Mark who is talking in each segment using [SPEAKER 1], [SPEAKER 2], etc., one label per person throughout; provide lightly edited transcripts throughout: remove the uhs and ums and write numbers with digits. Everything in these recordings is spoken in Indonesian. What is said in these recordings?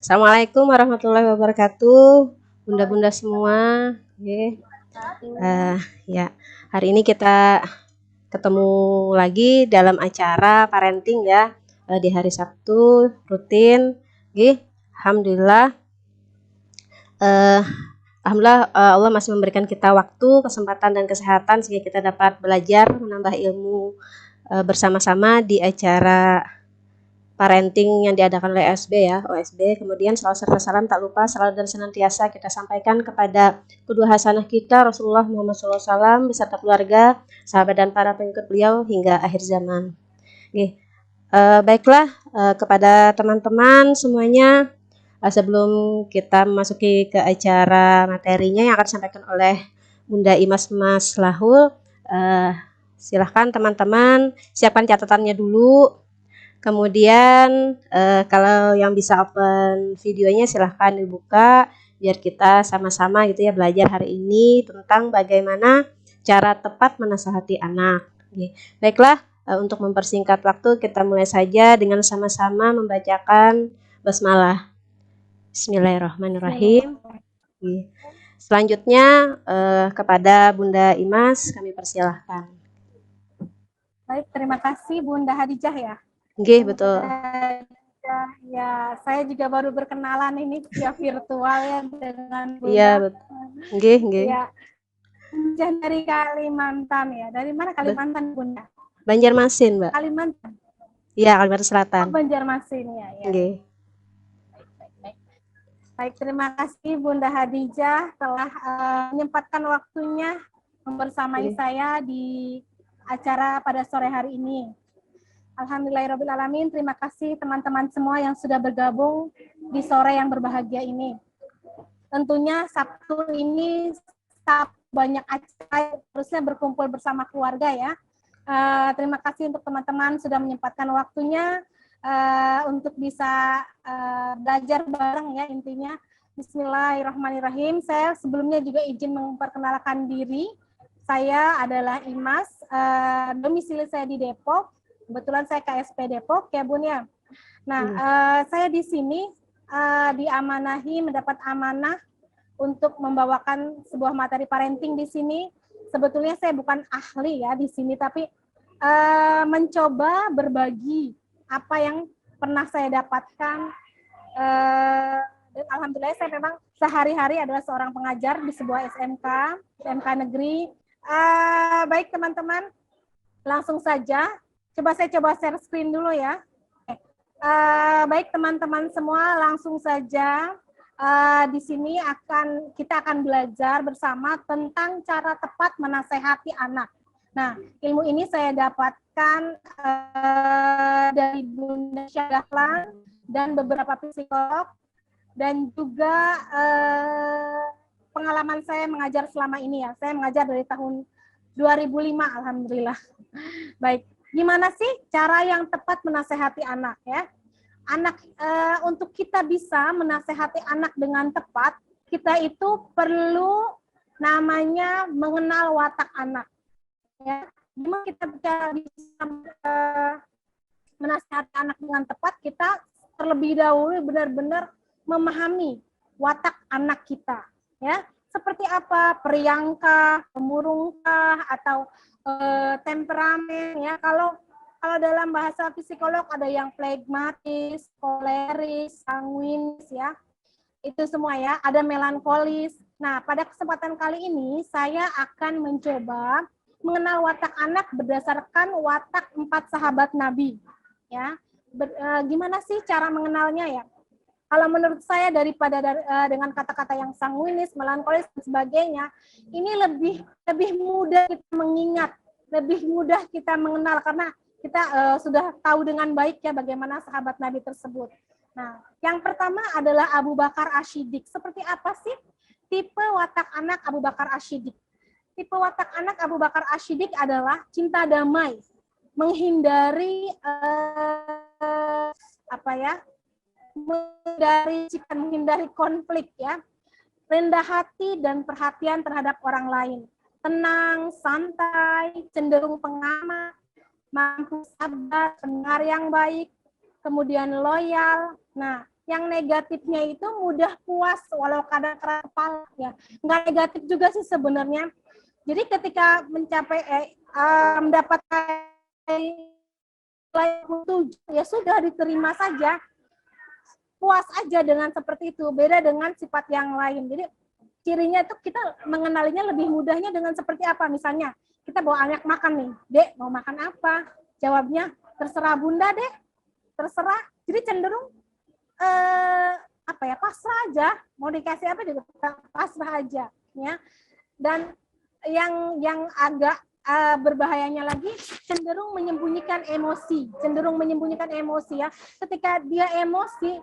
[SPEAKER 1] Assalamualaikum warahmatullahi wabarakatuh, bunda-bunda semua. Oke. Ya, hari ini kita ketemu lagi dalam acara parenting ya, di hari Sabtu rutin. Oke. Alhamdulillah, eh, Allah masih memberikan kita waktu, kesempatan dan kesehatan sehingga kita dapat belajar menambah ilmu bersama-sama di acara parenting yang diadakan oleh OSB. Kemudian salawat serta salam tak lupa selalu dan senantiasa kita sampaikan kepada kedua hasanah kita Rasulullah Muhammad SAW beserta keluarga, sahabat dan para pengikut beliau hingga akhir zaman. Oke. Baiklah, kepada teman-teman semuanya, sebelum kita memasuki ke acara materinya yang akan disampaikan oleh Bunda Imas Mas Lahul, silahkan teman-teman siapkan catatannya dulu. Kemudian kalau yang bisa open videonya silahkan dibuka biar kita sama-sama gitu ya belajar hari ini tentang bagaimana cara tepat menasihati anak. Baiklah, untuk mempersingkat waktu kita mulai saja dengan sama-sama membacakan basmalah. Bismillahirrahmanirrahim. Selanjutnya kepada Bunda Imas kami persilahkan.
[SPEAKER 2] Baik, terima kasih Bunda Hadijah ya.
[SPEAKER 1] Oke, betul.
[SPEAKER 2] Ya, saya juga baru berkenalan ini via virtual ya dengan Bunda.
[SPEAKER 1] Iya, betul. Oke.
[SPEAKER 2] Ya, dari Kalimantan ya. Dari mana Kalimantan, Bunda?
[SPEAKER 1] Banjarmasin, Mbak.
[SPEAKER 2] Kalimantan.
[SPEAKER 1] Iya, Kalimantan Selatan.
[SPEAKER 2] Oh, Banjarmasin ya.
[SPEAKER 1] Oke.
[SPEAKER 2] Baik, terima kasih Bunda Hadijah telah menyempatkan waktunya membersamai saya di acara pada sore hari ini. Alhamdulillahirrabbilalamin, terima kasih teman-teman semua yang sudah bergabung di sore yang berbahagia ini. Tentunya Sabtu ini banyak acara, harusnya berkumpul bersama keluarga ya. Terima kasih untuk teman-teman sudah menyempatkan waktunya untuk bisa belajar bareng ya intinya. Bismillahirrahmanirrahim. Saya sebelumnya juga izin memperkenalkan diri. Saya adalah Imas, domisili saya di Depok. Kebetulan saya KSP Depok ya Bun ya. Nah, saya di sini diamanahi mendapat amanah untuk membawakan sebuah materi parenting di sini. Sebetulnya saya bukan ahli ya di sini, tapi mencoba berbagi apa yang pernah saya dapatkan. Dan alhamdulillah saya memang sehari-hari adalah seorang pengajar di sebuah SMK negeri. Baik teman-teman, langsung saja. Saya coba share screen dulu ya. Baik teman-teman semua, langsung saja di sini kita akan belajar bersama tentang cara tepat menasehati anak. Nah, ilmu ini saya dapatkan dari Bunda Syahlan dan beberapa psikolog dan juga pengalaman saya mengajar selama ini ya. Saya mengajar dari tahun 2005, alhamdulillah. Baik. Gimana sih cara yang tepat menasehati anak ya? Untuk kita bisa menasehati anak dengan tepat, kita itu perlu namanya mengenal watak anak. Ya, gimana kita bisa menasehati anak dengan tepat? Kita terlebih dahulu benar-benar memahami watak anak kita. Ya, seperti apa, periangkah, pemurungkah, atau temperamen ya. Kalau dalam bahasa psikolog ada yang flegmatis, koleris, sanguinis ya. Itu semua ya, ada melankolis. Nah, pada kesempatan kali ini saya akan mencoba mengenal watak anak berdasarkan watak 4 sahabat Nabi. Ya. Gimana sih cara mengenalnya ya? Kalau menurut saya dengan kata-kata yang sanguinis, melankolis dan sebagainya, ini lebih mudah kita mengingat, lebih mudah kita mengenal karena kita sudah tahu dengan baik ya bagaimana sahabat Nabi tersebut. Nah, yang pertama adalah Abu Bakar Asy-Siddiq. Seperti apa sih tipe watak anak Abu Bakar Asy-Siddiq? Tipe watak anak Abu Bakar Asy-Siddiq adalah cinta damai, menghindari menghindari konflik ya, rendah hati dan perhatian terhadap orang lain, tenang, santai, cenderung pengamat, mampu sabar, pendengar yang baik, kemudian loyal. Nah, Yang negatifnya itu mudah puas walau kadang keras kepala ya. Nggak negatif juga sih sebenarnya. Jadi ketika mendapatkan nilai 7 ya sudah diterima saja. Puas aja dengan seperti itu. Beda dengan sifat yang lain. Jadi cirinya itu kita mengenalinya lebih mudahnya dengan seperti apa. Misalnya kita bawa anak makan nih. Dek, mau makan apa? Jawabnya, terserah bunda deh. Terserah. Jadi cenderung pasrah aja. Mau dikasih apa juga pasrah aja. Ya. Dan yang agak berbahayanya lagi cenderung menyembunyikan emosi ya. Ketika dia emosi,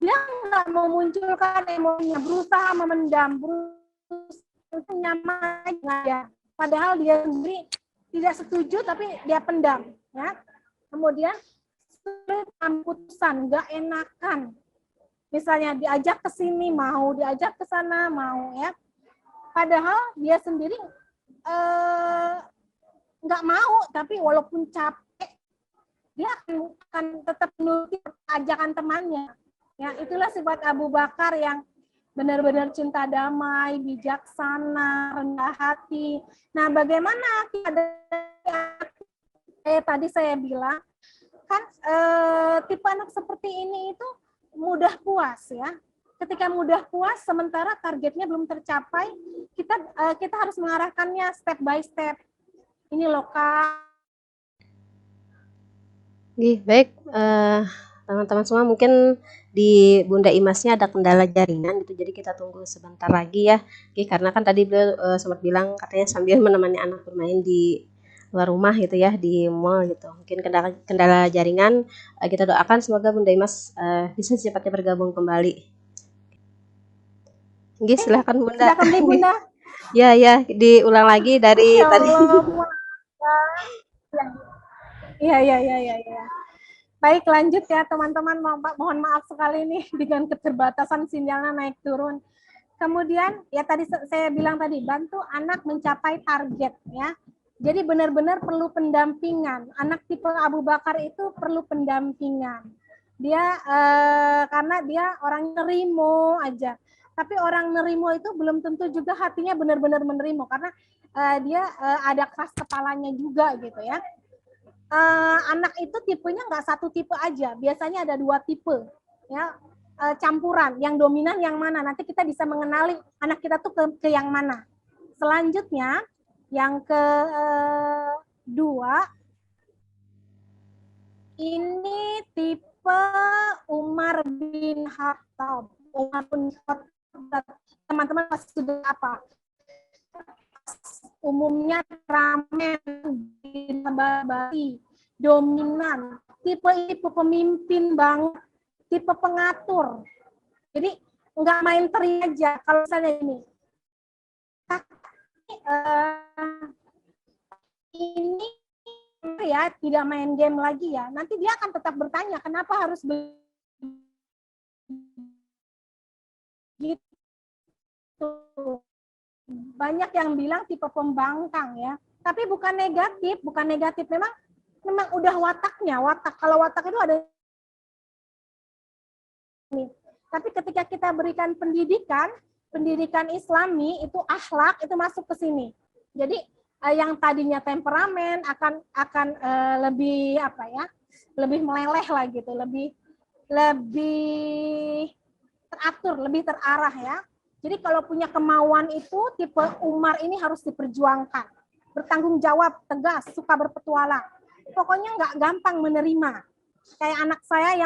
[SPEAKER 2] dia nggak mau munculkan emosinya, berusaha memendam, berusaha nyaman ya. Padahal dia sendiri tidak setuju tapi dia pendam ya. Kemudian sulit keputusan, nggak enakan. Misalnya diajak ke sini mau, diajak ke sana mau ya. Padahal dia sendiri nggak mau, tapi walaupun capek dia akan tetap menuruti ajakan temannya. Ya, itulah sifat Abu Bakar yang benar-benar cinta damai, bijaksana, rendah hati. Nah, bagaimana tadi saya bilang kan tipe anak seperti ini itu mudah puas ya. Ketika mudah puas sementara targetnya belum tercapai, kita harus mengarahkannya step by step. Ini loh Kak.
[SPEAKER 1] Baik, teman-teman semua, mungkin di Bunda Imasnya ada kendala jaringan gitu, jadi kita tunggu sebentar lagi ya. Karena kan tadi beliau sempat bilang katanya sambil menemani anak bermain di luar rumah gitu ya, di mall gitu. Mungkin kendala jaringan, kita doakan semoga Bunda Imas bisa secepatnya bergabung kembali. Silakan Bunda.
[SPEAKER 2] Silakan Bunda.
[SPEAKER 1] Ya, diulang lagi dari tadi.
[SPEAKER 2] Iya. Baik, lanjut ya teman-teman. Mohon maaf sekali nih dengan keterbatasan sinyalnya naik turun. Kemudian ya tadi saya bilang tadi, bantu anak mencapai target ya. Jadi benar-benar perlu pendampingan. Anak tipe Abu Bakar itu perlu pendampingan. Dia karena dia orang nerimo aja. Tapi orang nerimo itu belum tentu juga hatinya benar-benar menerima karena dia ada keras kepalanya juga gitu ya. Anak itu tipenya nggak satu tipe aja, biasanya ada 2 tipe ya, campuran. Yang dominan yang mana, nanti kita bisa mengenali anak kita tuh ke yang mana. Selanjutnya yang kedua ini tipe Umar bin Khattab. Teman-teman pasti sudah apa? Umumnya ramen, dominan, tipe pemimpin banget, tipe pengatur. Jadi nggak main teri aja. Kalau misalnya ini ya tidak main game lagi ya, nanti dia akan tetap bertanya kenapa harus begitu. Banyak yang bilang tipe pembangkang ya, tapi bukan negatif, memang udah wataknya. Kalau watak itu ada nih. Tapi ketika kita berikan pendidikan Islami itu akhlak itu masuk ke sini. Jadi yang tadinya temperamen akan lebih lebih meleleh lah gitu, lebih teratur, lebih terarah ya. Jadi kalau punya kemauan itu tipe Umar ini harus diperjuangkan. Bertanggung jawab, tegas, suka berpetualang. Pokoknya nggak gampang menerima. Kayak anak saya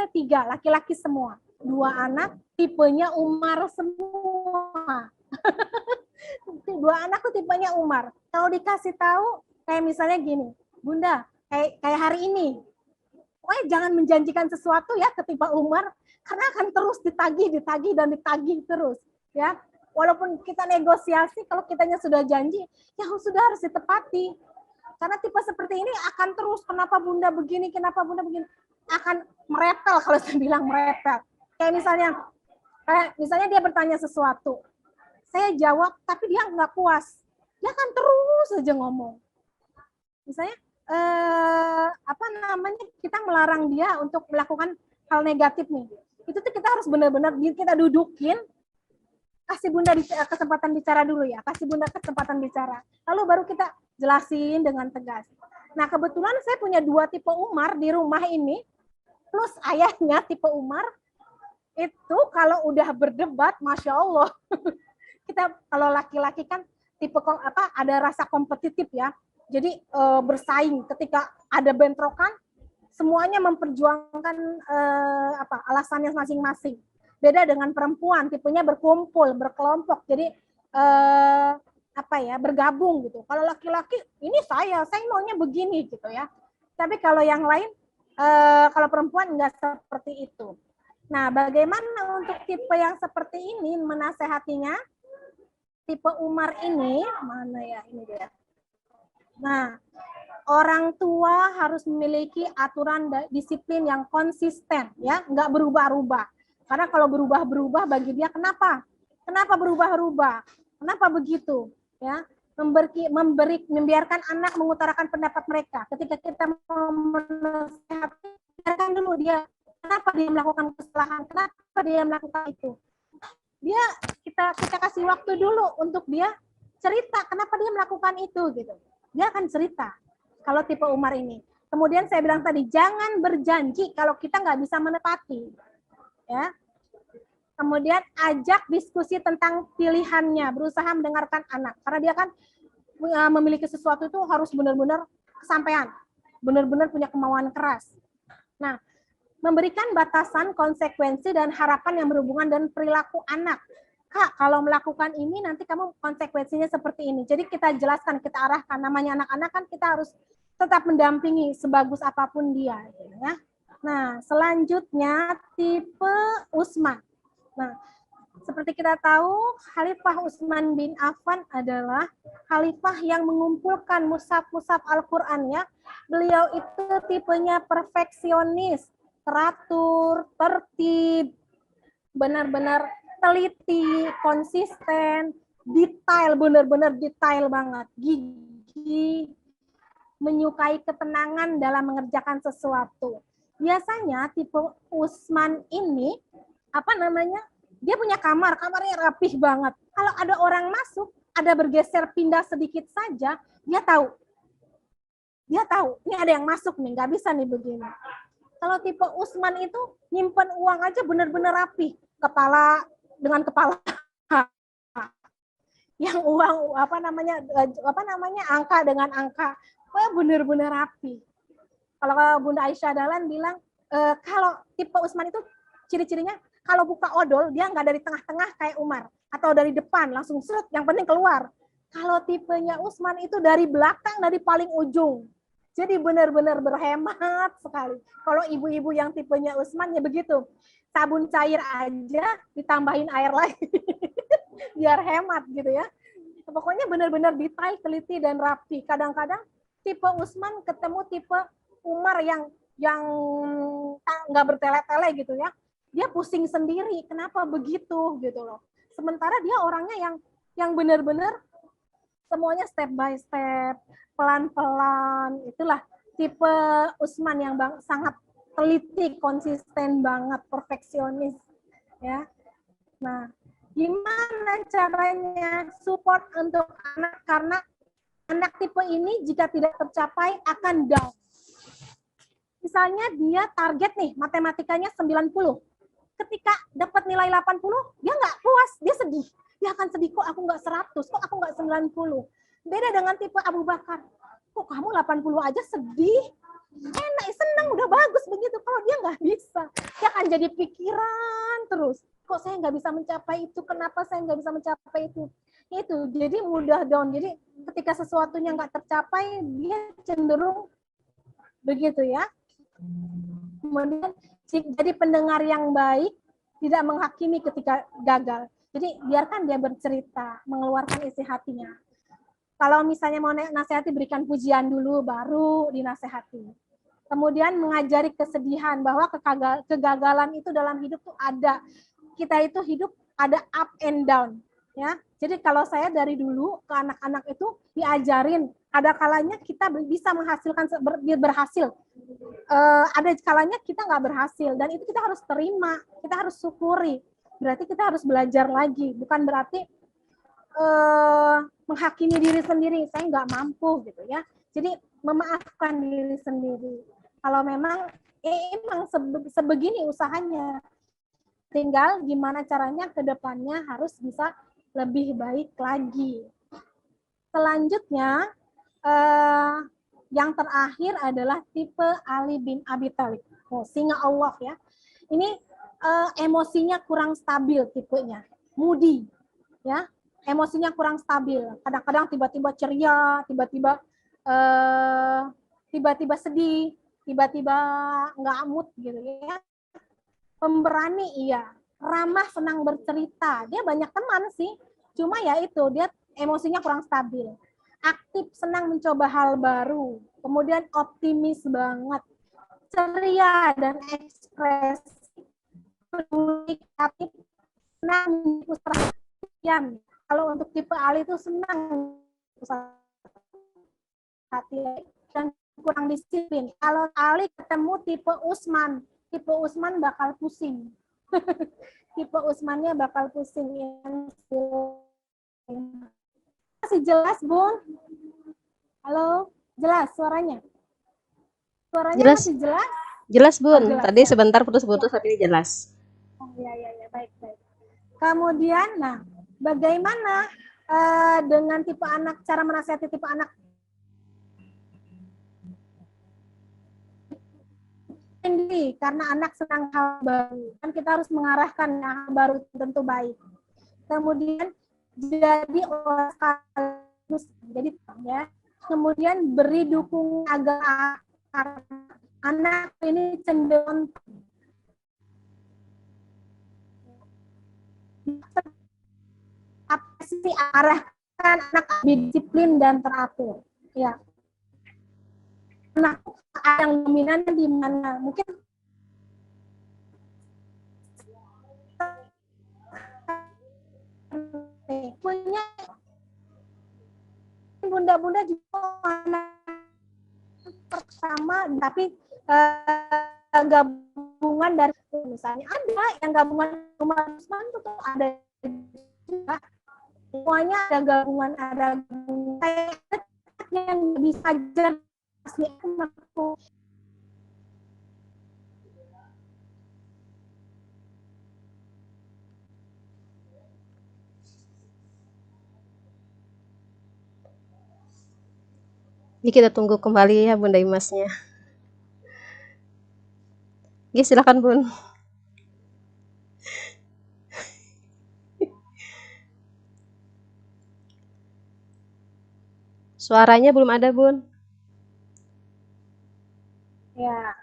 [SPEAKER 2] 3, laki-laki semua. 2 anak, tipenya Umar semua. 2 anak tuh tipenya Umar. Kalau dikasih tahu, kayak misalnya gini, Bunda, kayak hari ini, pokoknya jangan menjanjikan sesuatu ya ketiba Umar, karena akan terus ditagih terus ya. Walaupun kita negosiasi, kalau kitanya sudah janji ya sudah harus ditepati, karena tipe seperti ini akan terus kenapa Bunda begini, akan merepel. Kalau saya bilang merepel, kayak misalnya dia bertanya sesuatu, saya jawab tapi dia nggak puas, dia akan terus saja ngomong. Misalnya kita melarang dia untuk melakukan hal negatif nih, itu tuh kita harus benar-benar kita dudukin, kasih Bunda kesempatan bicara dulu ya, kasih Bunda kesempatan bicara. Lalu baru kita jelasin dengan tegas. Nah, kebetulan saya punya 2 tipe Umar di rumah ini, plus ayahnya tipe Umar. Itu kalau udah berdebat, Masya Allah. Kita kalau laki-laki kan tipe ada rasa kompetitif ya. Jadi bersaing ketika ada bentrokan, semuanya memperjuangkan alasannya masing-masing. Beda dengan perempuan, tipenya berkumpul, berkelompok. Jadi bergabung gitu. Kalau laki-laki, ini saya maunya begini gitu ya. Tapi kalau yang lain, kalau perempuan enggak seperti itu. Nah, bagaimana untuk tipe yang seperti ini menasehatinya? Tipe Umar ini, mana ya ini dia. Nah, orang tua harus memiliki aturan disiplin yang konsisten, ya, nggak berubah-ubah. Karena kalau berubah-berubah bagi dia kenapa? Kenapa berubah-ubah? Kenapa begitu? Ya, membiarkan anak mengutarakan pendapat mereka. Ketika kita mau menasehati, biarkan dulu dia. Kenapa dia melakukan kesalahan? Kenapa dia melakukan itu? Kita kasih waktu dulu untuk dia cerita kenapa dia melakukan itu gitu. Dia akan cerita. Kalau tipe Umar ini. Kemudian saya bilang tadi jangan berjanji kalau kita nggak bisa menepati. Ya. Kemudian ajak diskusi tentang pilihannya, berusaha mendengarkan anak. Karena dia kan memiliki sesuatu itu harus benar-benar kesampaian, benar-benar punya kemauan keras. Nah, memberikan batasan, konsekuensi, dan harapan yang berhubungan dengan perilaku anak. Kak, kalau melakukan ini nanti kamu konsekuensinya seperti ini. Jadi kita jelaskan, kita arahkan. Namanya anak-anak kan kita harus tetap mendampingi sebagus apapun dia. Ya. Nah, selanjutnya tipe Utsman. Nah, seperti kita tahu, Khalifah Utsman bin Affan adalah khalifah yang mengumpulkan mushaf-mushaf Al-Quran ya. Beliau itu tipenya perfeksionis, teratur, tertib, benar-benar teliti, konsisten, detail, benar-benar detail banget, gigih, menyukai ketenangan dalam mengerjakan sesuatu. Biasanya tipe Utsman ini, dia punya kamarnya rapih banget. Kalau ada orang masuk, ada bergeser pindah sedikit saja, dia tahu, ini ada yang masuk nih, nggak bisa nih begini. Kalau tipe Utsman itu nyimpen uang aja benar-benar rapi, kepala dengan kepala, yang uang angka dengan angka, benar-benar rapi. Kalau Bunda Aisyah Dahlan bilang kalau tipe Utsman itu ciri-cirinya kalau buka odol dia nggak dari tengah-tengah kayak Umar atau dari depan langsung seret, yang penting keluar. Kalau tipenya Utsman itu dari belakang, dari paling ujung. Jadi benar-benar berhemat sekali. Kalau ibu-ibu yang tipenya Utsman ya begitu. Sabun cair aja ditambahin air lagi. Biar hemat gitu ya. Pokoknya benar-benar detail, teliti, dan rapi. Kadang-kadang tipe Utsman ketemu tipe Umar yang nggak bertele-tele gitu ya. Dia pusing sendiri. Kenapa begitu gitu loh. Sementara dia orangnya yang benar-benar semuanya step by step, pelan-pelan. Itulah tipe Utsman yang sangat teliti, konsisten banget, perfeksionis. Ya. Nah, gimana caranya support untuk anak? Karena anak tipe ini jika tidak tercapai akan down. Misalnya dia target nih, matematikanya 90. Ketika dapat nilai 80, dia nggak puas, dia sedih. Dia akan sedih, kok aku nggak 100, kok aku nggak 90. Beda dengan tipe Abu Bakar. Kok kamu 80 aja sedih? Enak, senang, udah bagus begitu. Kalau dia nggak bisa, dia akan jadi pikiran terus. Kok saya nggak bisa mencapai itu? Kenapa saya nggak bisa mencapai itu? Itu, jadi mudah down. Jadi ketika sesuatunya nggak tercapai, dia cenderung begitu ya. Kemudian jadi pendengar yang baik, tidak menghakimi ketika gagal. Jadi biarkan dia bercerita, mengeluarkan isi hatinya. Kalau misalnya mau nasihati, berikan pujian dulu, baru dinasehati. Kemudian mengajari kesedihan, bahwa kegagalan itu dalam hidup tuh ada. Kita itu hidup ada up and down. Ya, jadi kalau saya dari dulu ke anak-anak itu diajarin, ada kalanya kita bisa menghasilkan berhasil, ada kalanya kita nggak berhasil, dan itu kita harus terima, kita harus syukuri. Berarti kita harus belajar lagi, bukan berarti menghakimi diri sendiri, saya nggak mampu gitu ya. Jadi memaafkan diri sendiri. Kalau memang emang sebegini usahanya, tinggal gimana caranya ke depannya harus bisa lebih baik lagi. Selanjutnya, yang terakhir adalah tipe Ali bin Abi Thalib. Oh, singa Allah ya. Ini emosinya kurang stabil tipenya, moody ya. Emosinya kurang stabil. Kadang-kadang tiba-tiba ceria, tiba-tiba sedih, tiba-tiba nggak mood gitu ya. Pemberani iya, ramah, senang bercerita. Dia banyak teman sih, cuma ya itu dia emosinya kurang stabil. Aktif, senang mencoba hal baru, kemudian optimis banget, ceria dan ekspresif, peduli, kreatif, senang perhatian. Kalau untuk tipe Ali itu senang hati dan kurang disiplin. Kalau Ali ketemu tipe Usman bakal pusing. Tipe Usmannya bakal pusing. Masih jelas, Bun? Halo, jelas suaranya? Suaranya
[SPEAKER 1] Jelas,
[SPEAKER 2] masih jelas?
[SPEAKER 1] jelas Bun.
[SPEAKER 2] Jelas
[SPEAKER 1] Tadi
[SPEAKER 2] ya.
[SPEAKER 1] sebentar putus-putus, tapi ini jelas.
[SPEAKER 2] Oh ya, baik. Kemudian, nah, bagaimana dengan tipe anak, cara menasihati tipe anak sendiri, karena anak senang hal baru, kan kita harus mengarahkan hal baru tentu baik. Kemudian jadi ya, kemudian beri dukungan agar anak ini cenderung apa sih, arahkan anak disiplin dan teratur ya. Nah, yang dominannya di mana? Mungkin punya bunda-bunda juga anak pertama, tapi gabungan dari misalnya ada yang gabungan rumah Usman itu tuh ada juga, semuanya ada gabungan kayak yang bisa ajar asli aku.
[SPEAKER 1] Ini kita tunggu kembali ya Bunda Imasnya. Oke, silakan Bun. Suaranya belum ada Bun.
[SPEAKER 2] Ya,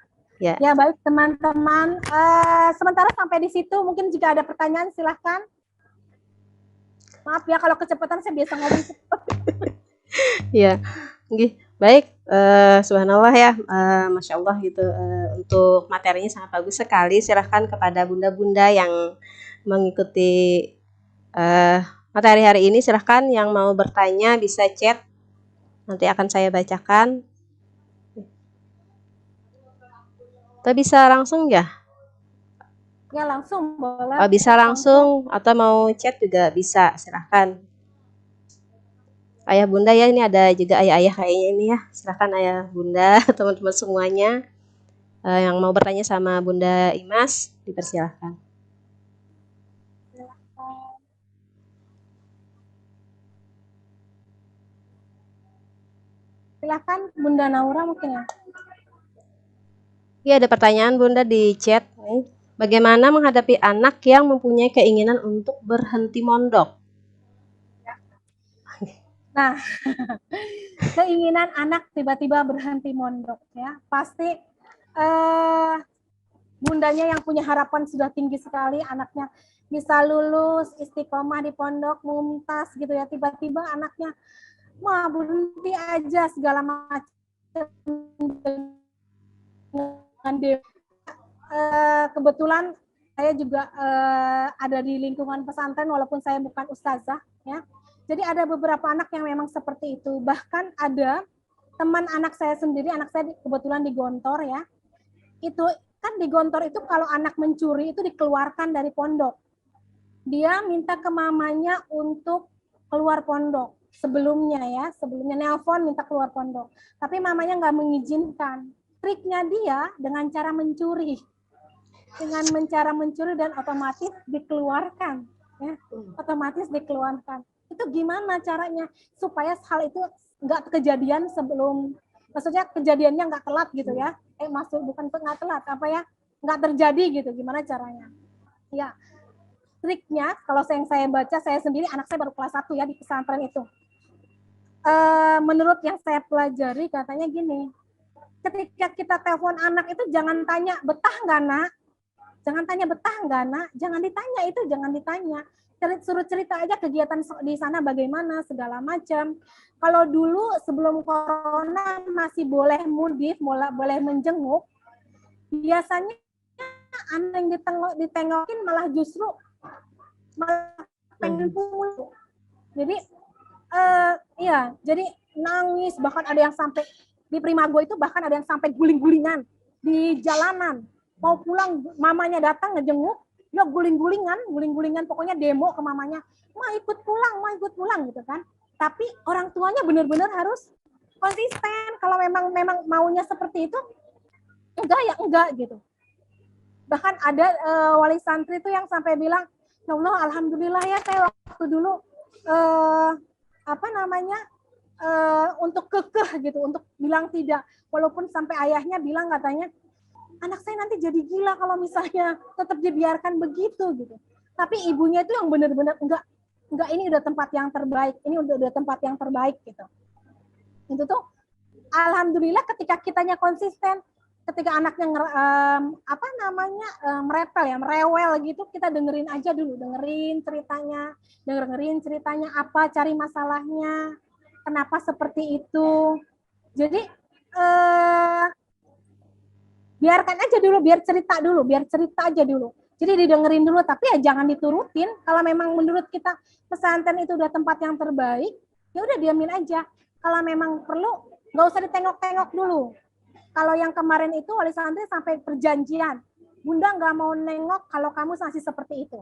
[SPEAKER 2] baik teman-teman. Sementara sampai di situ, mungkin jika ada pertanyaan silahkan. Maaf ya kalau kecepatan, saya biasa ngomong cepat.
[SPEAKER 1] Ya, baik. Subhanallah ya, Masya Allah gitu. Untuk materinya sangat bagus sekali. Silahkan kepada bunda-bunda yang mengikuti materi hari ini. Silahkan yang mau bertanya bisa chat. Nanti akan saya bacakan. Atau bisa langsung ya?
[SPEAKER 2] Ya langsung boleh.
[SPEAKER 1] Bisa langsung atau mau chat juga bisa. Silahkan. Ayah bunda ya, ini ada juga ayah-ayah kayaknya ini ya. Silahkan ayah bunda, teman-teman semuanya yang mau bertanya sama Bunda Imas, dipersilahkan.
[SPEAKER 2] Silahkan Bunda Naura mungkin ya.
[SPEAKER 1] Iya, ada pertanyaan Bunda di chat. Bagaimana menghadapi anak yang mempunyai keinginan untuk berhenti mondok?
[SPEAKER 2] Nah, keinginan anak tiba-tiba berhenti mondok ya, pasti bundanya yang punya harapan sudah tinggi sekali anaknya bisa lulus istiqomah di pondok mumtaz gitu ya, tiba-tiba anaknya wah berhenti aja segala macam dengan kebetulan saya juga ada di lingkungan pesantren walaupun saya bukan ustazah ya. Jadi ada beberapa anak yang memang seperti itu. Bahkan ada teman anak saya sendiri, anak saya kebetulan di Gontor ya. Itu kan di Gontor itu kalau anak mencuri itu dikeluarkan dari pondok. Dia minta ke mamanya untuk keluar pondok. Sebelumnya nelpon minta keluar pondok. Tapi mamanya nggak mengizinkan. Triknya dia dengan cara mencuri. Dengan cara mencuri dan otomatis dikeluarkan. Ya, otomatis dikeluarkan. Itu gimana caranya? Supaya hal itu nggak kejadian sebelum, maksudnya kejadiannya nggak telat gitu ya. Bukan nggak telat, apa ya, nggak terjadi gitu. Gimana caranya? Ya, triknya kalau saya baca, saya sendiri anak saya baru kelas 1 ya di pesantren itu. Menurut yang saya pelajari katanya gini, ketika kita telepon anak itu jangan tanya betah nggak nak, jangan tanya betah nggak nak, jangan ditanya itu, jangan ditanya. Suruh cerita aja kegiatan di sana bagaimana segala macam. Kalau dulu sebelum corona masih boleh mudik, boleh menjenguk, biasanya anak yang ditengokin malah justru pengen pulang. Jadi iya, jadi nangis, bahkan ada yang sampai di Primago itu bahkan ada yang sampai guling-gulingan di jalanan. Mau pulang, mamanya datang ngejenguk, dia guling-gulingan, pokoknya demo ke mamanya, mau ikut pulang gitu kan. Tapi orang tuanya benar-benar harus konsisten. Kalau memang maunya seperti itu, enggak gitu. Bahkan ada wali santri itu yang sampai bilang, ya Allah, alhamdulillah ya saya waktu dulu untuk kekeh gitu, untuk bilang tidak, walaupun sampai ayahnya bilang katanya anak saya nanti jadi gila kalau misalnya tetap dibiarkan begitu gitu. Tapi ibunya itu yang benar-benar enggak, ini udah tempat yang terbaik, ini udah tempat yang terbaik gitu. Itu tuh alhamdulillah ketika kitanya konsisten, ketika anaknya merewel gitu, kita dengerin aja dulu, dengerin ceritanya apa, cari masalahnya, kenapa seperti itu. Jadi biarkan aja dulu, biar cerita aja dulu. Jadi didengerin dulu, tapi ya jangan diturutin. Kalau memang menurut kita pesantren itu udah tempat yang terbaik, ya udah diamin aja. Kalau memang perlu, nggak usah ditengok-tengok dulu. Kalau yang kemarin itu wali santri sampai perjanjian, Bunda nggak mau nengok kalau kamu masih seperti itu.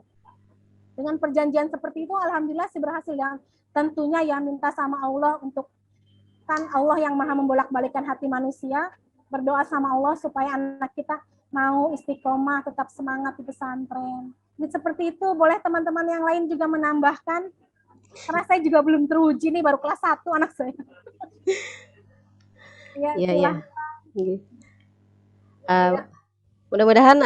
[SPEAKER 2] Dengan perjanjian seperti itu, alhamdulillah sih berhasil. Dan tentunya ya minta sama Allah untuk, kan Allah yang maha membolak-balikan hati manusia, berdoa sama Allah supaya anak kita mau istiqomah, tetap semangat di pesantren. Jadi seperti itu. Boleh teman-teman yang lain juga menambahkan, karena saya juga belum teruji nih, baru kelas 1 anak saya.
[SPEAKER 1] Iya. Mudah-mudahan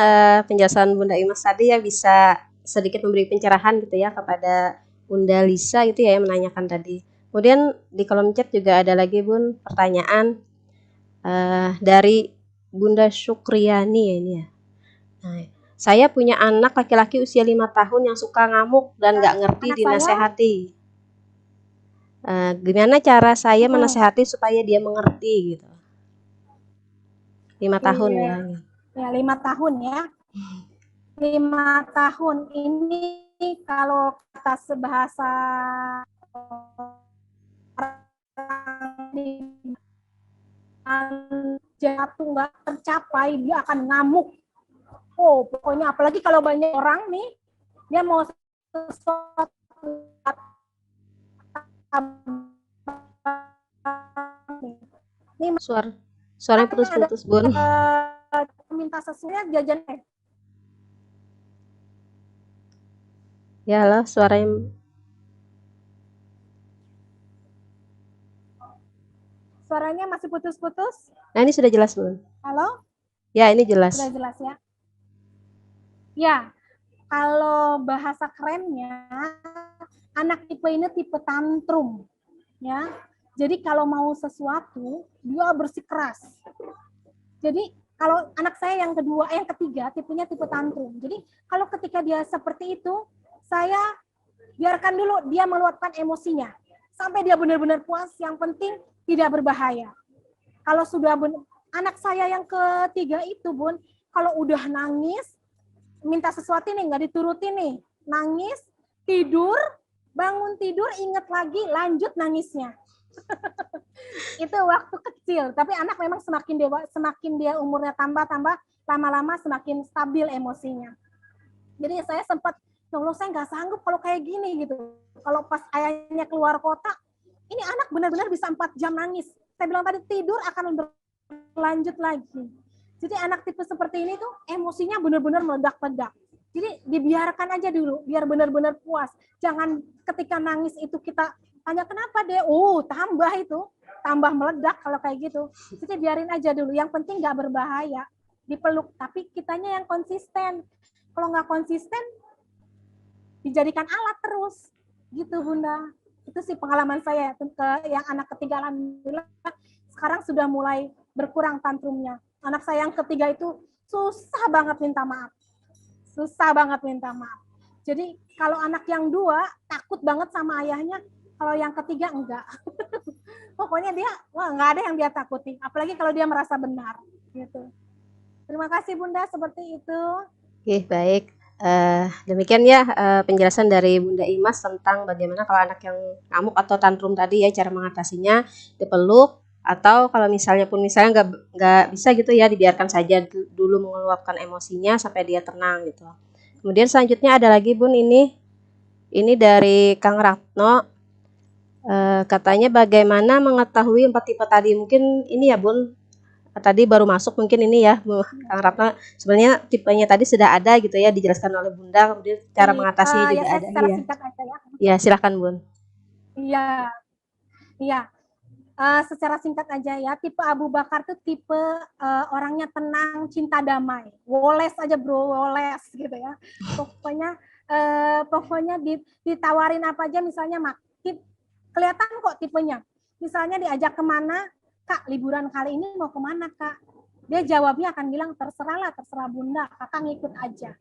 [SPEAKER 1] penjelasan Bunda Imas tadi ya bisa sedikit memberi pencerahan gitu ya kepada Bunda Lisa gitu ya yang menanyakan tadi. Kemudian di kolom chat juga ada lagi Bun pertanyaan dari Bunda Syukriani ya ini ya. Nah, saya punya anak laki-laki usia 5 tahun yang suka ngamuk dan nggak ngerti dinasehati. Gimana cara saya menasehati supaya dia mengerti gitu? 5 tahun ya.
[SPEAKER 2] Ya 5 tahun ya. 5 tahun ini kalau kata sebahasa jatuh nggak tercapai, dia akan ngamuk. Oh, pokoknya apalagi kalau banyak orang nih, dia mau sesuatu
[SPEAKER 1] suaranya putus-putus Bun.
[SPEAKER 2] Minta sesuatu jajan.
[SPEAKER 1] Ya halo,
[SPEAKER 2] suaranya masih putus-putus.
[SPEAKER 1] Nah ini sudah jelas Bun.
[SPEAKER 2] Halo?
[SPEAKER 1] Ya ini jelas.
[SPEAKER 2] Sudah jelas ya. Ya, kalau bahasa kerennya, anak tipe ini tipe tantrum, ya. Jadi kalau mau sesuatu, dia bersikeras. Jadi kalau anak saya yang ketiga, tipenya tipe tantrum. Jadi kalau ketika dia seperti itu, saya biarkan dulu dia meluapkan emosinya sampai dia benar-benar puas. Yang penting tidak berbahaya. Kalau sudah anak saya yang ketiga itu Bun, kalau udah nangis, minta sesuatu nih nggak dituruti nih, nangis, tidur, bangun tidur, inget lagi, lanjut nangisnya. Itu waktu kecil, tapi anak memang semakin dia umurnya tambah lama-lama semakin stabil emosinya. Jadi saya sempat, ya Allah saya nggak sanggup kalau kayak gini gitu. Kalau pas ayahnya keluar kota, ini anak benar-benar bisa 4 jam nangis. Saya bilang tadi tidur akan berlanjut lagi. Jadi anak tipe seperti ini tuh emosinya benar-benar meledak-ledak. Jadi dibiarkan aja dulu, biar benar-benar puas. Jangan ketika nangis itu kita tanya kenapa deh, tambah itu, tambah meledak kalau kayak gitu. Jadi biarin aja dulu, yang penting nggak berbahaya, dipeluk. Tapi kitanya yang konsisten. Kalau nggak konsisten, dijadikan alat terus. Gitu Bunda. Itu sih pengalaman saya yang anak ketiga, alhamdulillah sekarang sudah mulai berkurang tantrumnya. Anak saya yang ketiga itu susah banget minta maaf. Susah banget minta maaf. Jadi kalau anak yang dua takut banget sama ayahnya, kalau yang ketiga enggak. Pokoknya dia, nggak ada yang dia takuti. Apalagi kalau dia merasa benar. Gitu. Terima kasih Bunda, seperti itu.
[SPEAKER 1] Oke, baik. Demikian ya penjelasan dari Bunda Imas tentang bagaimana kalau anak yang ngamuk atau tantrum tadi ya, cara mengatasinya dipeluk, atau kalau misalnya nggak bisa gitu ya, dibiarkan saja dulu mengeluapkan emosinya sampai dia tenang gitu. Kemudian selanjutnya ada lagi Bun, ini dari Kang Ratno. Katanya bagaimana mengetahui 4 tipe tadi, mungkin ini ya Bun, tadi baru masuk mungkin ini ya Kang Ratna, sebenarnya tipenya tadi sudah ada gitu ya, dijelaskan oleh Bunda, kemudian cara mengatasinya juga
[SPEAKER 2] saya
[SPEAKER 1] ada.
[SPEAKER 2] secara singkat aja ya.
[SPEAKER 1] Ya silakan Bun.
[SPEAKER 2] Iya. Secara singkat aja ya, tipe Abu Bakar tuh tipe orangnya tenang, cinta damai. Woles aja bro, woles gitu ya. Pokoknya ditawarin apa aja, misalnya kelihatan kok tipenya. Misalnya diajak kemana, Kak liburan kali ini mau kemana Kak? Dia jawabnya akan bilang terserah Bunda, Kakak ngikut aja.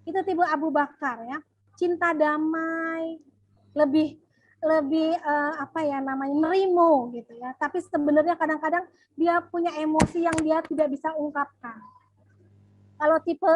[SPEAKER 2] Itu tipe Abu Bakar ya, cinta damai, lebih nerimo gitu ya. Tapi sebenarnya kadang-kadang dia punya emosi yang dia tidak bisa ungkapkan. Kalau tipe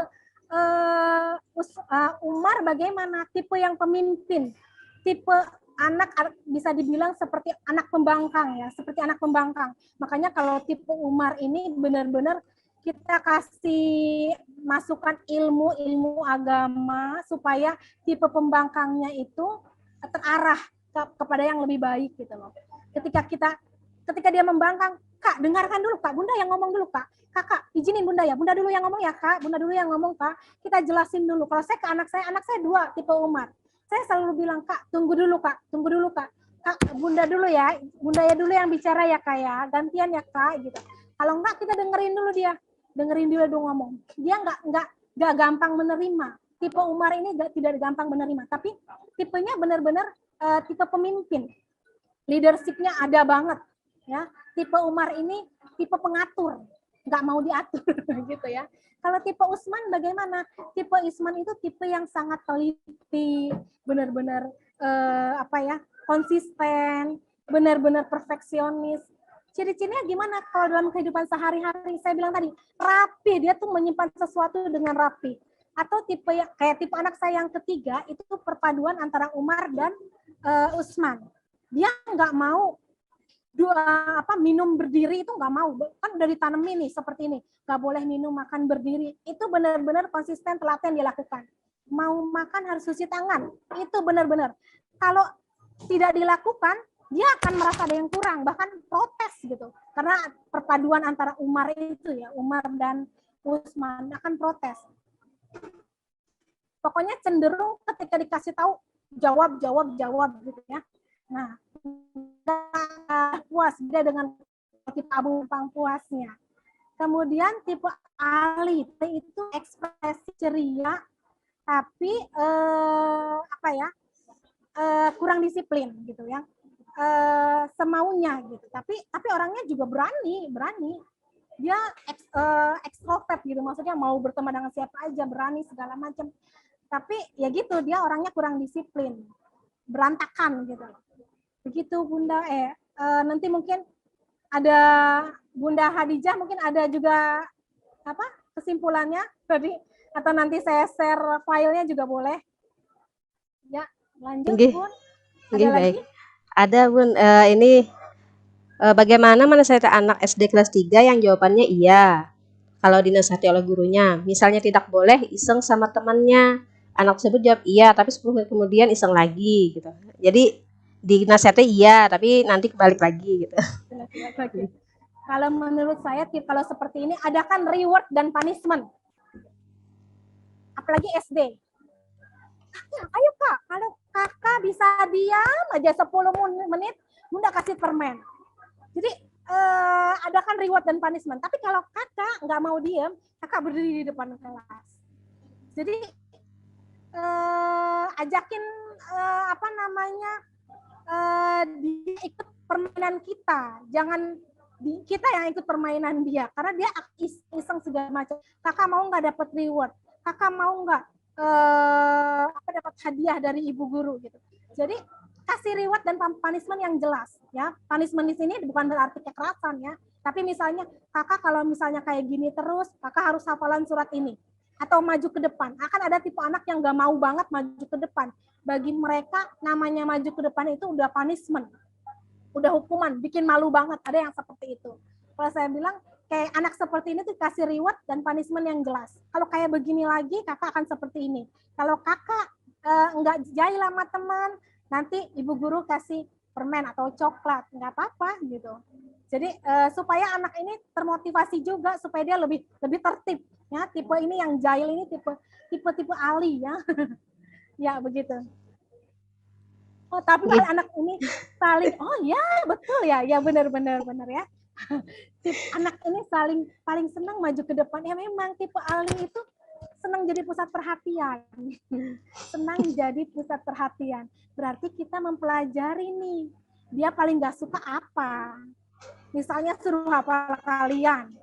[SPEAKER 2] Umar bagaimana? Tipe yang pemimpin, tipe anak bisa dibilang seperti anak pembangkang ya, seperti anak pembangkang. Makanya kalau tipe Umar ini benar-benar kita kasih masukan ilmu agama supaya tipe pembangkangnya itu terarah kepada yang lebih baik gitu loh. Ketika dia membangkang, Kak dengarkan dulu Kak, Bunda yang ngomong dulu Kak. Kakak izinin Bunda ya, Bunda dulu yang ngomong ya Kak, Bunda dulu yang ngomong Kak. Kita jelasin dulu. Kalau saya ke anak saya 2 tipe Umar. Saya selalu bilang Kak, tunggu dulu Kak. Kak, Bunda dulu ya, Bunda ya dulu yang bicara ya Kak ya, gantian ya Kak gitu. Kalau enggak kita dengerin dulu dia ngomong. Dia enggak gampang menerima. Tipe Umar ini tidak gampang menerima, tapi tipenya benar-benar tipe pemimpin. Leadership-nya ada banget ya. Tipe Umar ini tipe pengatur, nggak mau diatur gitu ya. Kalau tipe Usman bagaimana? Tipe Usman itu tipe yang sangat teliti, benar-benar konsisten, benar-benar perfeksionis. Ciri-cirinya gimana kalau dalam kehidupan sehari-hari? Saya bilang tadi, rapi, dia tuh menyimpan sesuatu dengan rapi. Atau kayak tipe anak saya yang ketiga, itu perpaduan antara Umar dan Usman. Dia nggak mau minum berdiri, itu nggak mau, kan udah ditanemin nih seperti ini, nggak boleh minum makan berdiri, itu benar-benar konsisten telaten dilakukan. Mau makan harus cuci tangan, itu benar-benar. Kalau tidak dilakukan, dia akan merasa ada yang kurang, bahkan protes gitu, karena perpaduan antara Umar dan Usman akan protes. Pokoknya cenderung ketika dikasih tahu jawab gitu ya. Nah, puas, beda dengan tipe Abu puasnya. Kemudian tipe Ali itu ekspresi ceria, tapi kurang disiplin gitu ya, semaunya gitu. Tapi orangnya juga berani. Dia ekstrovert gitu, maksudnya mau berteman dengan siapa aja, berani segala macam. Tapi ya gitu, dia orangnya kurang disiplin, berantakan gitu. Begitu Bunda. Nanti mungkin ada Bunda Hadijah, mungkin ada juga kesimpulannya tadi Atau nanti saya share filenya juga boleh. Ya, lanjut
[SPEAKER 1] Nggih,
[SPEAKER 2] Bun. Ada
[SPEAKER 1] nggih baik.
[SPEAKER 2] lagi?
[SPEAKER 1] Ada Bun, ini bagaimana menasihati anak SD kelas 3 yang jawabannya iya kalau dinasihati oleh gurunya. Misalnya tidak boleh iseng sama temannya. Anak tersebut jawab iya, tapi 10 menit kemudian iseng lagi gitu. Jadi dinasihati iya, tapi nanti kebalik lagi gitu.
[SPEAKER 2] Oke. Kalau menurut saya kalau seperti ini adakan reward dan punishment. Apalagi SD. Ayo Kak, kalau Kakak bisa diam aja 10 menit, Bunda kasih permen. Jadi adakan reward dan punishment. Tapi kalau Kakak nggak mau diam, Kakak berdiri di depan kelas. Jadi ajakin apa namanya dia ikut permainan kita, jangan kita yang ikut permainan dia, karena dia iseng segala macam. Kakak mau nggak dapat reward? Kakak mau nggak dapat hadiah dari ibu guru gitu? Jadi kasih reward dan punishment yang jelas ya. Punishment di sini bukan berarti kekerasan ya, tapi misalnya kakak kalau misalnya kayak gini terus, kakak harus hafalan surat ini atau maju ke depan. Akan ada tipe anak yang nggak mau banget maju ke depan. Bagi mereka namanya maju ke depan itu udah punishment, udah hukuman, bikin malu banget. Ada yang seperti itu. Kalau saya bilang kayak anak seperti ini tuh kasih reward dan punishment yang jelas. Kalau kayak begini lagi kakak akan seperti ini. Kalau kakak nggak jahil sama teman, nanti ibu guru kasih permen atau coklat, nggak apa-apa gitu. Jadi supaya anak ini termotivasi juga supaya dia lebih tertib ya. Tipe ini yang jahil ini tipe Ali ya. Ya begitu. Oh tapi kalau anak ini saling, oh ya betul ya, ya benar ya. Anak ini paling senang maju ke depan. Ya memang tipe Ali itu senang jadi pusat perhatian. Senang jadi pusat perhatian. Berarti kita mempelajari nih. Dia paling gak suka apa. Misalnya suruh hafal kalian.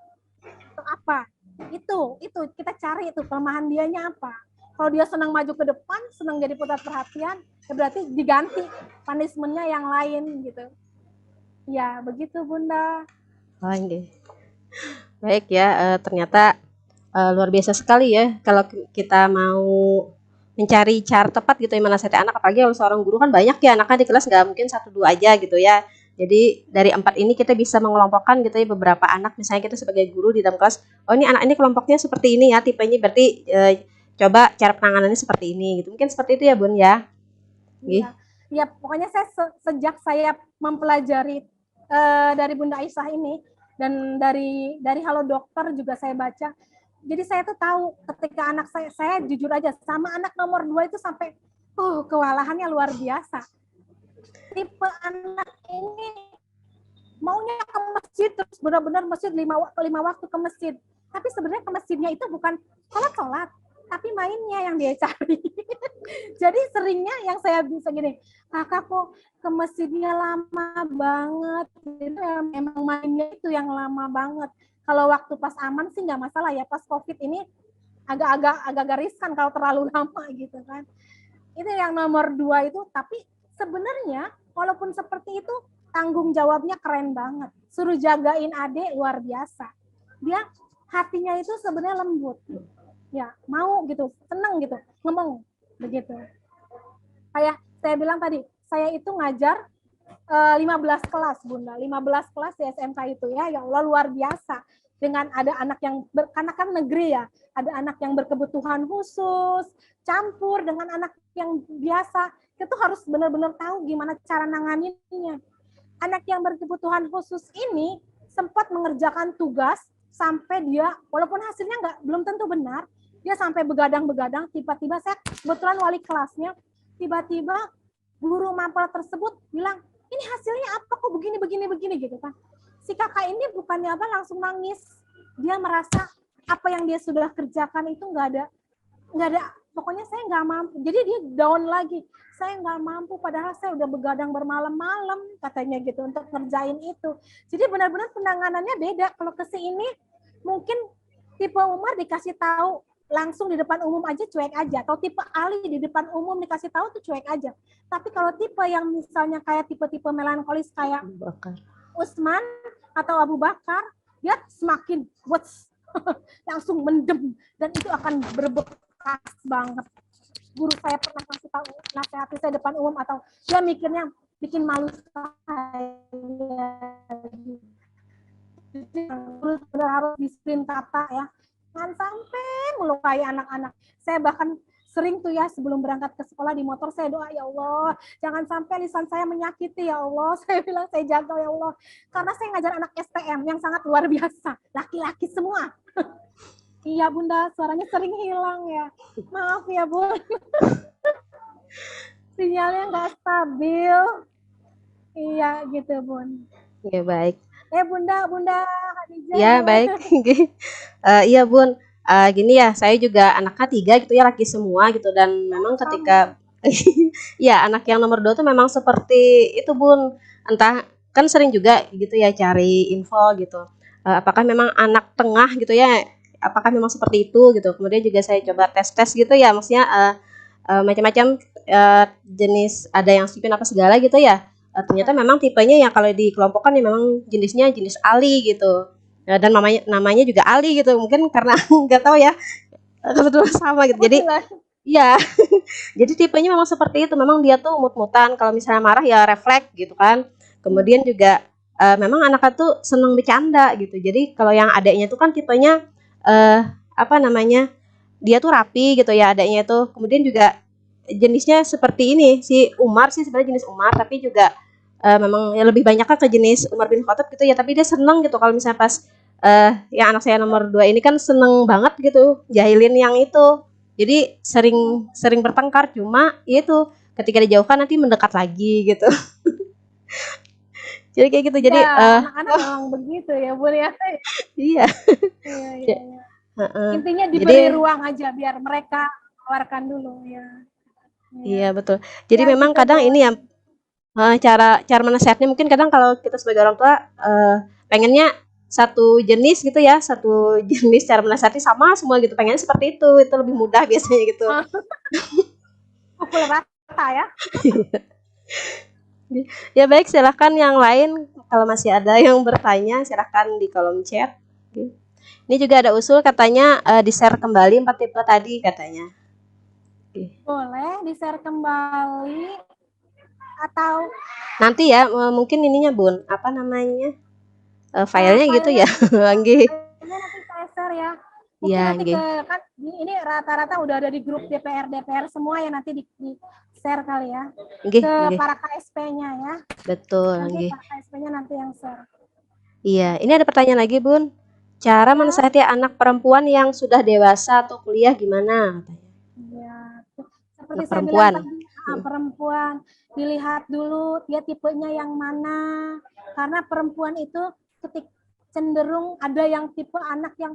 [SPEAKER 2] Itu apa? Itu kita cari itu kelemahan dianya apa. Kalau dia senang maju ke depan, senang jadi pusat perhatian, ya berarti diganti punishment-nya yang lain gitu. Ya, begitu Bunda.
[SPEAKER 1] Oh, okay. Baik ya, ternyata luar biasa sekali ya kalau kita mau mencari cara tepat gitu ya menasihati anak, apalagi kalau seorang guru kan banyak ya anaknya di kelas, nggak mungkin 1-2 aja gitu ya. Jadi dari 4 ini kita bisa mengelompokkan gitu ya beberapa anak, misalnya kita sebagai guru di dalam kelas, oh ini anak ini kelompoknya seperti ini ya tipenya, berarti coba cara penanganannya seperti ini gitu. Mungkin seperti itu ya Bun ya.
[SPEAKER 2] Iya. Ya, pokoknya saya sejak saya mempelajari dari Bunda Aisyah ini dan dari Halo Dokter juga saya baca. Jadi saya tuh tahu ketika anak saya jujur aja sama anak nomor 2 itu sampai kewalahannya luar biasa. Tipe anak ini maunya ke masjid terus benar-benar masjid 5 waktu ke masjid. Tapi sebenarnya ke masjidnya itu bukan sholat, tapi mainnya yang dia cari. Jadi seringnya yang saya bisa gini, kakak kok ke masjidnya lama banget. Itu emang mainnya itu yang lama banget. Kalau waktu pas aman sih nggak masalah ya. Pas COVID ini agak riskan kalau terlalu lama gitu kan. Itu yang nomor 2 itu. Tapi sebenarnya walaupun seperti itu tanggung jawabnya keren banget. Suruh jagain adik luar biasa. Dia hatinya itu sebenarnya lembut. Ya, mau gitu, seneng gitu, ngomong begitu. Kayak saya bilang tadi, saya itu ngajar 15 kelas, Bunda. 15 kelas di SMK itu ya. Ya Allah luar biasa. Dengan ada anak yang karena kan negeri ya, ada anak yang berkebutuhan khusus, campur dengan anak yang biasa. Itu harus benar-benar tahu gimana cara nanganinnya. Anak yang berkebutuhan khusus ini sempat mengerjakan tugas sampai dia, walaupun hasilnya belum tentu benar, dia sampai begadang-begadang, tiba-tiba saya kebetulan wali kelasnya, tiba-tiba guru mapel tersebut bilang, ini hasilnya apa kok begini gitu kan. Si kakak ini bukannya apa langsung nangis, dia merasa apa yang dia sudah kerjakan itu nggak ada, pokoknya saya nggak mampu. Jadi dia down lagi, saya nggak mampu padahal saya udah begadang bermalam-malam katanya gitu untuk ngerjain itu. Jadi benar-benar penanganannya beda. Kalau ke ini mungkin tipe Umar dikasih tahu langsung di depan umum aja cuek aja, atau tipe Ali di depan umum dikasih tahu tuh cuek aja. Tapi kalau tipe yang misalnya kayak tipe-tipe melankolis kayak Usman atau Abu Bakar, dia semakin langsung mendem, dan itu akan berbekas banget. Guru saya pernah kasih tahu, nasihati saya depan umum, atau dia mikirnya bikin malu saya. Terus benar harus disiplin kata ya, jangan sampai melukai anak-anak. Saya bahkan sering tuh ya, sebelum berangkat ke sekolah di motor saya doa, ya Allah jangan sampai lisan saya menyakiti ya Allah. Saya bilang saya jaga ya Allah, karena saya ngajar anak STM yang sangat luar biasa, laki-laki semua. Iya Bunda, suaranya sering hilang ya, maaf ya Bun. Sinyalnya nggak stabil. Iya gitu Bun.
[SPEAKER 1] Ya baik.
[SPEAKER 2] Bunda Khadijah
[SPEAKER 1] Ya
[SPEAKER 2] gimana?
[SPEAKER 1] baik. Iya Bun. Gini ya, saya juga anaknya 3 gitu ya, laki semua gitu, dan memang
[SPEAKER 2] Sama.
[SPEAKER 1] ketika ya anak yang nomor 2 tuh memang seperti itu Bun. Entah kan sering juga gitu ya cari info gitu. Apakah memang anak tengah gitu ya? Apakah memang seperti itu gitu. Kemudian juga saya coba tes-tes gitu ya, maksudnya macam-macam jenis, ada yang sipin apa segala gitu ya. Ternyata memang tipenya yang kalau dikelompokkan ya memang jenisnya jenis Ali gitu. Dan namanya namanya juga Ali gitu. Mungkin karena nggak tahu ya, kebetulan sama gitu. Jadi
[SPEAKER 2] Kebetulan.
[SPEAKER 1] iya, jadi tipenya memang seperti itu. Memang dia tuh mut-mutan. Kalau misalnya marah ya refleks gitu kan. Kemudian juga memang anaknya tuh seneng bercanda gitu. Jadi kalau yang adanya tuh kan tipenya apa namanya? Dia tuh rapi gitu ya adanya tuh. Kemudian juga jenisnya seperti ini, si Umar sih sebenarnya jenis Umar, tapi juga memang ya lebih banyak ke jenis Umar bin Khattab gitu ya. Tapi dia seneng gitu kalau misalnya pas yang anak saya nomor 2 ini kan seneng banget gitu jahilin yang itu. Jadi sering sering bertengkar, cuma itu ketika dijauhkan nanti mendekat lagi gitu. Jadi kayak gitu. Jadi
[SPEAKER 2] Ya, anak-anak memang begitu ya, Bun ya.
[SPEAKER 1] iya.
[SPEAKER 2] Iya, iya, iya.
[SPEAKER 1] Heeh.
[SPEAKER 2] Intinya
[SPEAKER 1] Jadi
[SPEAKER 2] diberi ruang aja biar mereka keluarkan dulu ya. Iya.
[SPEAKER 1] iya betul. Jadi
[SPEAKER 2] Ya
[SPEAKER 1] memang
[SPEAKER 2] gitu,
[SPEAKER 1] kadang ini
[SPEAKER 2] Bun.
[SPEAKER 1] ya cara cara menasehatnya mungkin kadang kalau kita sebagai orang tua pengennya satu jenis gitu ya, satu jenis cara menasehati sama semua gitu. Pengennya seperti itu lebih mudah biasanya gitu.
[SPEAKER 2] Pukul rata ya.
[SPEAKER 1] Ya baik, silahkan yang lain kalau masih ada yang bertanya silahkan di kolom chat. Ini juga ada usul katanya di-share kembali 4 tipe tadi katanya.
[SPEAKER 2] Boleh di-share kembali atau
[SPEAKER 1] Nanti ya mungkin ininya Bun, apa namanya? Filenya gitu
[SPEAKER 2] filenya
[SPEAKER 1] ya. Anggi.
[SPEAKER 2] filenya nanti saya share ya. Mungkin
[SPEAKER 1] Iya,
[SPEAKER 2] nanti
[SPEAKER 1] Anggi.
[SPEAKER 2] ke kan ini rata-rata udah ada di grup DPR semua ya, nanti di share kali ya
[SPEAKER 1] Nggih,
[SPEAKER 2] ke
[SPEAKER 1] nggih.
[SPEAKER 2] para KSP-nya ya.
[SPEAKER 1] Betul,
[SPEAKER 2] Nanti
[SPEAKER 1] nggih.
[SPEAKER 2] para KSP-nya nanti yang share.
[SPEAKER 1] Iya, ini ada pertanyaan lagi, Bun. Cara
[SPEAKER 2] Ya,
[SPEAKER 1] menasehati anak perempuan yang sudah dewasa atau kuliah gimana?
[SPEAKER 2] ya. Seperti
[SPEAKER 1] Anak
[SPEAKER 2] saya bilang
[SPEAKER 1] perempuan.
[SPEAKER 2] tadi, perempuan dilihat dulu dia tipenya yang mana. Karena perempuan itu cenderung ada yang tipe anak yang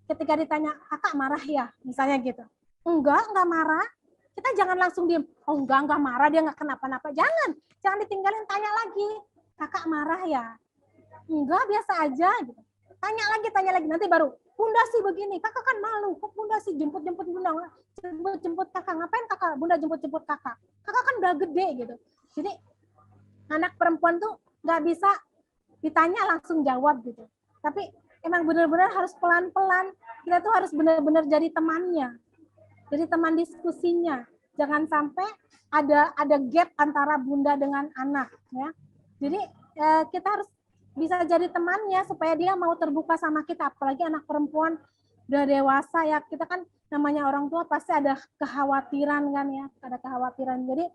[SPEAKER 2] ketika ditanya, kakak marah ya? Misalnya gitu. Enggak marah. Kita jangan langsung diem. Oh enggak marah, dia enggak kenapa-napa. Jangan ditinggalin, tanya lagi. Kakak marah ya? Enggak, biasa aja gitu. Tanya lagi, nanti baru bunda sih begini, kakak kan malu, kok bunda sih jemput bunda, jemput kakak, ngapain kakak bunda jemput kakak kan udah gede gitu. Jadi anak perempuan tuh nggak bisa ditanya langsung jawab gitu, tapi emang benar-benar harus pelan-pelan, kita tuh harus benar-benar jadi temannya, jadi teman diskusinya, jangan sampai ada gap antara bunda dengan anak ya. Jadi kita harus bisa jadi temannya supaya dia mau terbuka sama kita, apalagi anak perempuan udah dewasa ya, kita kan namanya orang tua pasti ada kekhawatiran kan ya, ada kekhawatiran. Jadi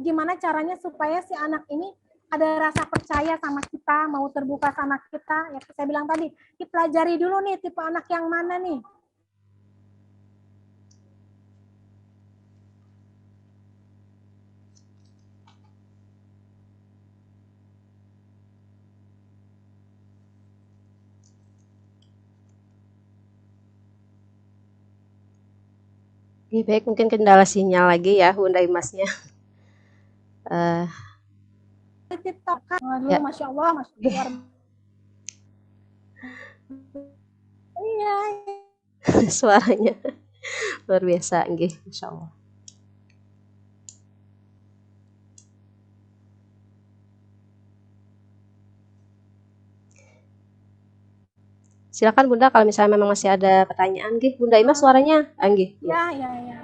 [SPEAKER 2] gimana caranya supaya si anak ini ada rasa percaya sama kita, mau terbuka sama kita, ya saya bilang tadi, dipelajari dulu nih tipe anak yang mana nih.
[SPEAKER 1] Oke, baik, mungkin kendala sinyal lagi ya, Hyundai Masnya. Uh,
[SPEAKER 2] TikTok kan, dulu
[SPEAKER 1] ya,
[SPEAKER 2] masya Allah, luar. Iya.
[SPEAKER 1] suaranya luar biasa, nggih, Masya Allah. Silakan Bunda kalau misalnya memang masih ada pertanyaan, nggih. Bunda Ima suaranya, nggih.
[SPEAKER 2] Ya, ya, ya.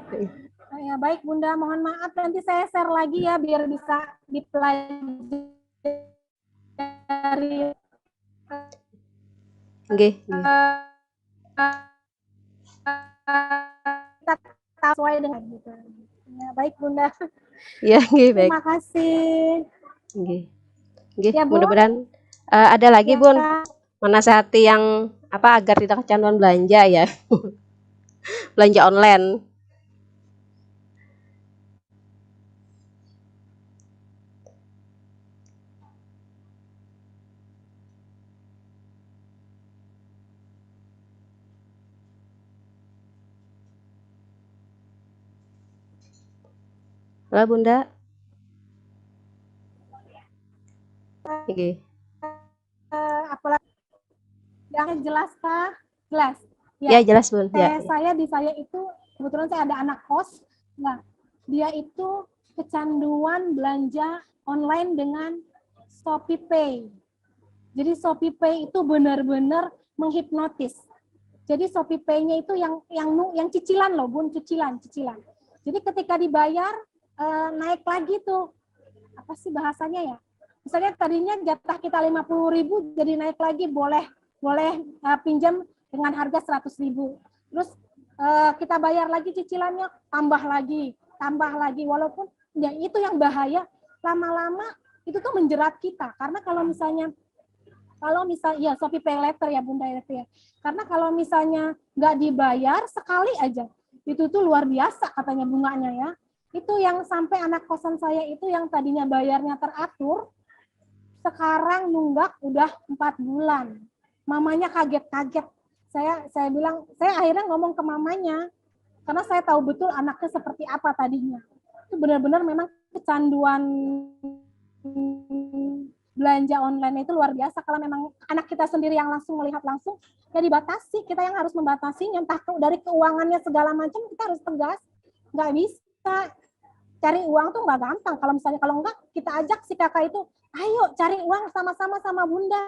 [SPEAKER 2] Ya, baik Bunda, mohon maaf nanti saya share lagi ya biar bisa dipelajari.
[SPEAKER 1] Nggih, nggih.
[SPEAKER 2] Kita tahu sesuai dengan gitu. Ya, baik Bunda.
[SPEAKER 1] Iya, nggih, baik.
[SPEAKER 2] Terima kasih.
[SPEAKER 1] Nggih. Nggih,
[SPEAKER 2] Ya, Bu.
[SPEAKER 1] mudah-mudahan ada lagi,
[SPEAKER 2] Ya,
[SPEAKER 1] Bun.
[SPEAKER 2] Kak.
[SPEAKER 1] Menasehati yang apa agar tidak kecanduan belanja ya. Belanja online. Halo, Bunda. Nggih.
[SPEAKER 2] Apalagi yang jelas Kak? Jelas.
[SPEAKER 1] Ya,
[SPEAKER 2] Ya.
[SPEAKER 1] jelas, Bun. Ya.
[SPEAKER 2] Di saya itu kebetulan saya ada anak kos. Nah, dia itu kecanduan belanja online dengan Shopee Pay. Jadi Shopee Pay itu benar-benar menghipnotis. Jadi Shopee Pay-nya itu yang cicilan loh, Bun, cicilan. Jadi ketika dibayar naik lagi tuh. Apa sih bahasanya ya? Misalnya tadinya jatah kita 50.000 jadi naik lagi boleh pinjam dengan harga 100.000. Terus kita bayar lagi cicilannya tambah lagi walaupun ya itu yang bahaya lama-lama itu tuh menjerat kita karena kalau misalnya ya Shopee Pay Later ya Bunda itu ya. Karena kalau misalnya nggak dibayar sekali aja itu tuh luar biasa katanya bunganya ya. Itu yang sampai anak kosan saya itu yang tadinya bayarnya teratur sekarang nunggak udah 4 bulan. Mamanya kaget-kaget. Saya bilang, saya akhirnya ngomong ke mamanya karena saya tahu betul anaknya seperti apa tadinya. Itu benar-benar memang kecanduan belanja online itu luar biasa. Kalau memang anak kita sendiri yang langsung melihat langsung, ya dibatasi. Kita yang harus membatasinya. Entah dari keuangannya segala macam, kita harus tegas. Nggak bisa. Cari uang tuh nggak gampang. Kalau enggak, kita ajak si kakak itu, ayo cari uang sama-sama sama Bunda.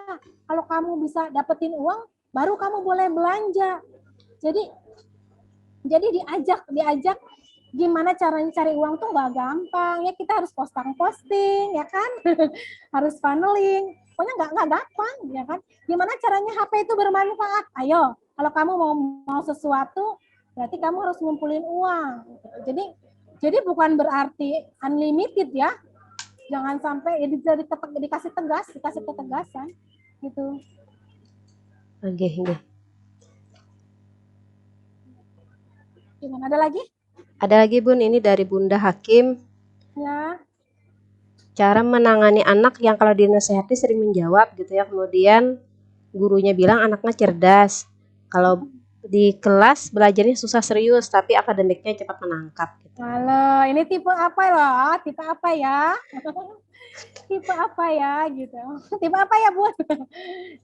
[SPEAKER 2] Kalau kamu bisa dapetin uang, baru kamu boleh belanja. Jadi diajak gimana caranya cari uang tuh nggak gampang ya, kita harus posting ya kan. Harus funneling, pokoknya nggak gampang ya kan. Gimana caranya HP itu bermanfaat, ayo kalau kamu mau sesuatu berarti kamu harus ngumpulin uang. Jadi bukan berarti unlimited ya, jangan sampai ya dikasih ketegasan gitu.
[SPEAKER 1] Nggih.
[SPEAKER 2] Gimana, ada lagi?
[SPEAKER 1] Ada lagi Bun, ini dari Bunda Hakim.
[SPEAKER 2] Ya.
[SPEAKER 1] Cara menangani anak yang kalau dinasehati sering menjawab gitu ya, kemudian gurunya bilang anaknya cerdas. Kalau di kelas belajarnya susah serius, tapi akademiknya cepat menangkap. Gitu.
[SPEAKER 2] Halo, ini tipe apa loh? Tipe apa ya? Tipe apa ya gitu? Tipe apa ya Bun?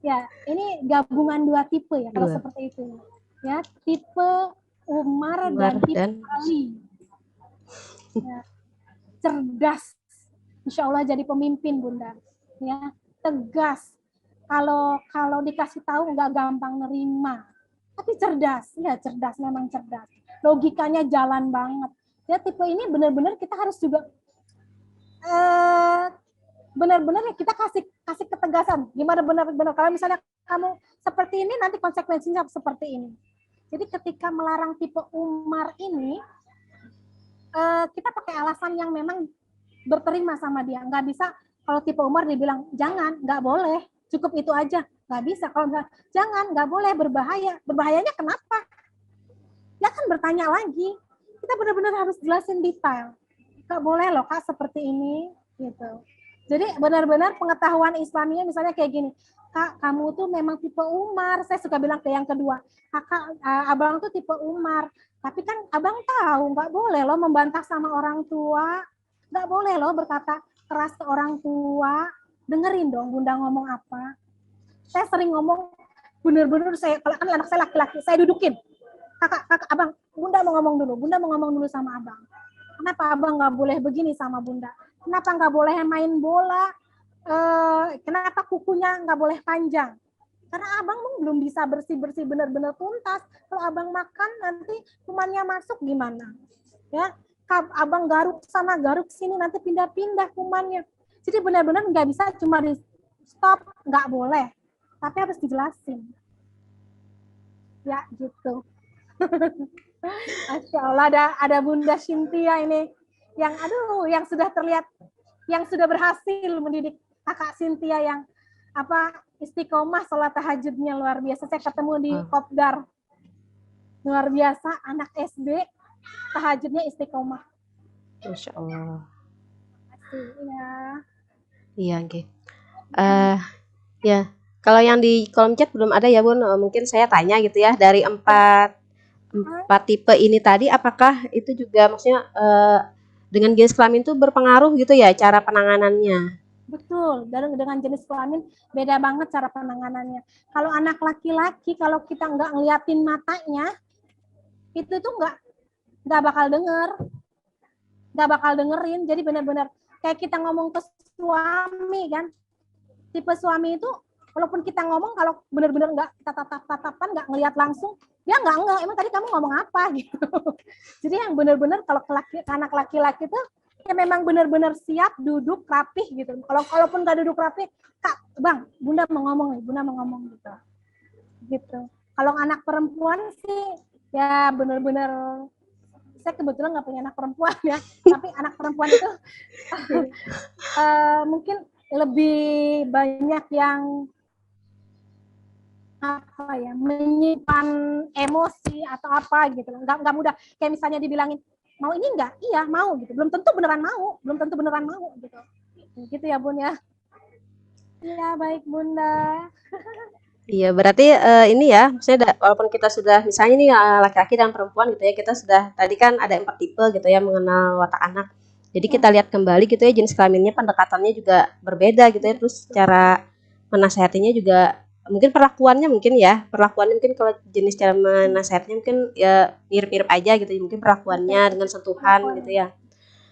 [SPEAKER 2] Ya, ini gabungan dua tipe ya kalau seperti itu. Ya, tipe Umar dan tipe Ali. Ya, cerdas, insya Allah jadi pemimpin Bunda. Ya, tegas. Kalau dikasih tahu nggak gampang nerima, tapi cerdas, ya cerdas, memang cerdas. Logikanya jalan banget. Ya tipe ini benar-benar kita harus juga benar-benar kita kasih ketegasan. Gimana benar-benar kalau misalnya kamu seperti ini nanti konsekuensinya seperti ini. Jadi ketika melarang tipe Umar ini kita pakai alasan yang memang berterima sama dia. Nggak bisa kalau tipe Umar dibilang jangan, nggak boleh, cukup itu aja. Nggak bisa. Kalau misalnya jangan, nggak boleh, berbahaya. Berbahayanya kenapa? Dia kan bertanya lagi. Kita benar-benar harus jelasin detail. Nggak boleh loh Kak seperti ini gitu. Jadi benar-benar pengetahuan Islamnya misalnya kayak gini, Kak kamu tuh memang tipe Umar. Saya suka bilang ke yang kedua, Kakak abang tuh tipe Umar. Tapi kan abang tahu nggak boleh loh membantah sama orang tua, nggak boleh loh berkata keras ke orang tua. Dengerin dong Bunda ngomong apa. Saya sering ngomong, benar-benar kalau kan anak saya laki-laki, saya dudukin. Kakak, abang, Bunda mau ngomong dulu sama abang. Kenapa abang nggak boleh begini sama Bunda? Kenapa nggak boleh main bola? Kenapa kukunya nggak boleh panjang? Karena abang belum bisa bersih-bersih benar-benar tuntas. Kalau abang makan nanti kumannya masuk gimana? Ya, abang garuk sana garuk sini nanti pindah-pindah kumannya. Jadi benar-benar nggak bisa cuma di stop, nggak boleh. Tapi harus dijelasin. Ya gitu. Masya Allah, ada Bunda Cynthia ini yang yang sudah terlihat, yang sudah berhasil mendidik kakak Cynthia yang istiqomah sholat tahajudnya luar biasa. Saya ketemu di Kopdar, luar biasa, anak SD tahajudnya istiqomah.
[SPEAKER 1] Masya Allah.
[SPEAKER 2] Ya.
[SPEAKER 1] Iya, oke. Ya, kalau yang di kolom chat belum ada ya Bun, mungkin saya tanya gitu ya, dari empat tipe ini tadi, apakah itu juga maksudnya dengan jenis kelamin itu berpengaruh gitu ya cara penanganannya?
[SPEAKER 2] Betul, dengan jenis kelamin beda banget cara penanganannya. Kalau anak laki-laki, kalau kita nggak ngeliatin matanya, itu tuh nggak bakal dengerin. Jadi benar-benar kayak kita ngomong ke suami kan, tipe suami itu walaupun kita ngomong, kalau benar-benar nggak kita tatapan, nggak ngeliat langsung, dia nggak, emang tadi kamu ngomong apa gitu. Jadi yang benar-benar kalau anak laki-laki tuh ya memang benar-benar siap duduk rapih gitu. Kalaupun nggak duduk rapih, Kak, Bang, Bunda mau ngomong gitu. Gitu. Kalau anak perempuan sih ya benar-benar, saya kebetulan nggak punya anak perempuan ya, tapi anak perempuan itu mungkin lebih banyak yang menyimpan emosi atau apa gitu, nggak mudah. Kayak misalnya dibilangin mau ini enggak, iya mau gitu, belum tentu beneran mau gitu ya Bun ya. Iya baik Bunda.
[SPEAKER 1] Iya, berarti ini ya, maksudnya walaupun kita sudah misalnya nih laki-laki dan perempuan gitu ya, kita sudah tadi kan ada 4 tipe gitu ya mengenal watak anak. Jadi kita lihat kembali gitu ya jenis kelaminnya, pendekatannya juga berbeda gitu ya, terus cara menasehatinya juga mungkin perlakuannya mungkin kalau jenis cara menasehatinya mungkin ya mirip-mirip aja gitu, mungkin perlakuannya dengan sentuhan gitu ya.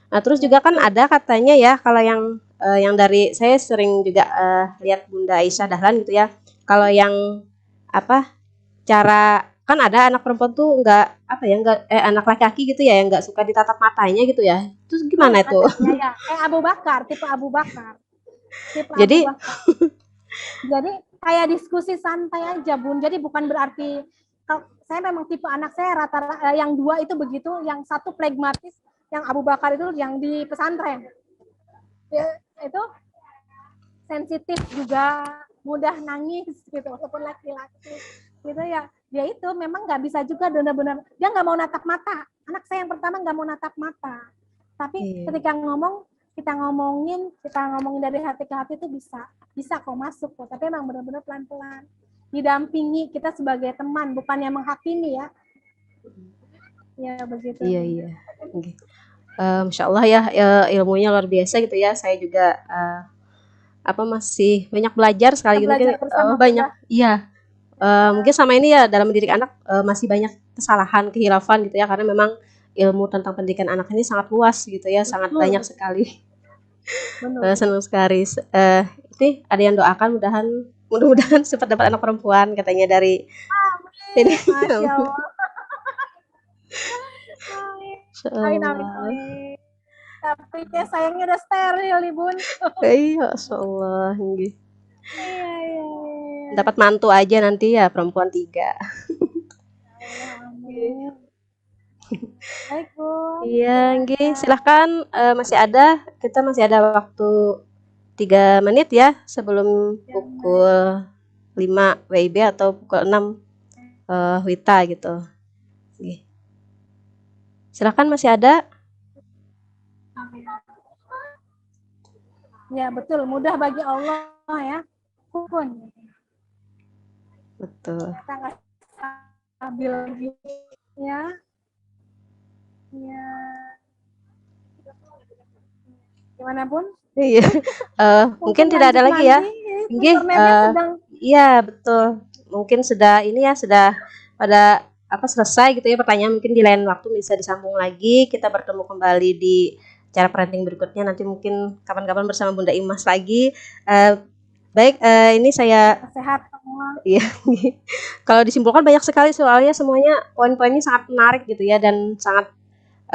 [SPEAKER 1] Nah, terus juga kan ada katanya ya kalau yang dari saya sering juga lihat Bunda Aisyah Dahlan gitu ya. Kalau yang cara kan ada anak perempuan tuh nggak anak laki-laki gitu ya yang nggak suka ditatap matanya gitu ya. Terus gimana itu?
[SPEAKER 2] Ya. Tipe Abu Bakar.
[SPEAKER 1] Jadi
[SPEAKER 2] Jadi kayak diskusi santai aja Bun. Jadi bukan berarti, kalau saya memang tipe anak saya rata-rata yang 2 itu begitu, yang 1 pragmatis, yang Abu Bakar itu yang di pesantren. Ya, itu sensitif juga, mudah nangis gitu, walaupun laki-laki gitu ya. Dia itu memang nggak bisa juga benar-benar, dia nggak mau natap mata. Anak saya yang pertama nggak mau natap mata. Tapi ketika kita ngomongin dari hati ke hati itu bisa kok masuk kok. Tapi emang benar-benar pelan-pelan. Didampingi, kita sebagai teman, bukan yang menghakimi ya. Ya begitu.
[SPEAKER 1] Iya. Masya Allah ya, ilmunya luar biasa gitu ya. Saya juga masih banyak belajar sekali gitu, mungkin banyak mungkin sama ini ya dalam mendidik anak masih banyak kesalahan, kehilafan gitu ya, karena memang ilmu tentang pendidikan anak ini sangat luas gitu ya, sangat banyak sekali. Senang sekali. Ini ada yang doakan mudah-mudahan cepat dapat anak perempuan katanya dari ini.
[SPEAKER 2] Masya Allah.
[SPEAKER 1] Amin.
[SPEAKER 2] Tapi kayak sayangnya udah steril nih Bun.
[SPEAKER 1] Iya, Masya Allah.
[SPEAKER 2] Iya.
[SPEAKER 1] Dapat mantu aja nanti ya, perempuan 3.
[SPEAKER 2] Amin. Baik Bun.
[SPEAKER 1] Iya, silahkan, kita masih ada waktu 3 menit ya sebelum pukul 5 WIB atau pukul 6 WITA gitu. Silahkan, masih ada.
[SPEAKER 2] Ya betul, mudah bagi Allah ya. Pun.
[SPEAKER 1] Betul.
[SPEAKER 2] Sangat stabil ya. Ya. Gimana Bun?
[SPEAKER 1] Iya. Mungkin tidak ada lagi ya. Iya, betul. Mungkin sudah pada selesai gitu ya pertanyaan, mungkin di lain waktu bisa disambung lagi, kita bertemu kembali di cara parenting berikutnya, nanti mungkin kapan-kapan bersama Bunda Imas lagi. Baik, ini saya
[SPEAKER 2] Sehat semua.
[SPEAKER 1] iya, kalau disimpulkan banyak sekali soalnya semuanya poin-poinnya sangat menarik gitu ya dan sangat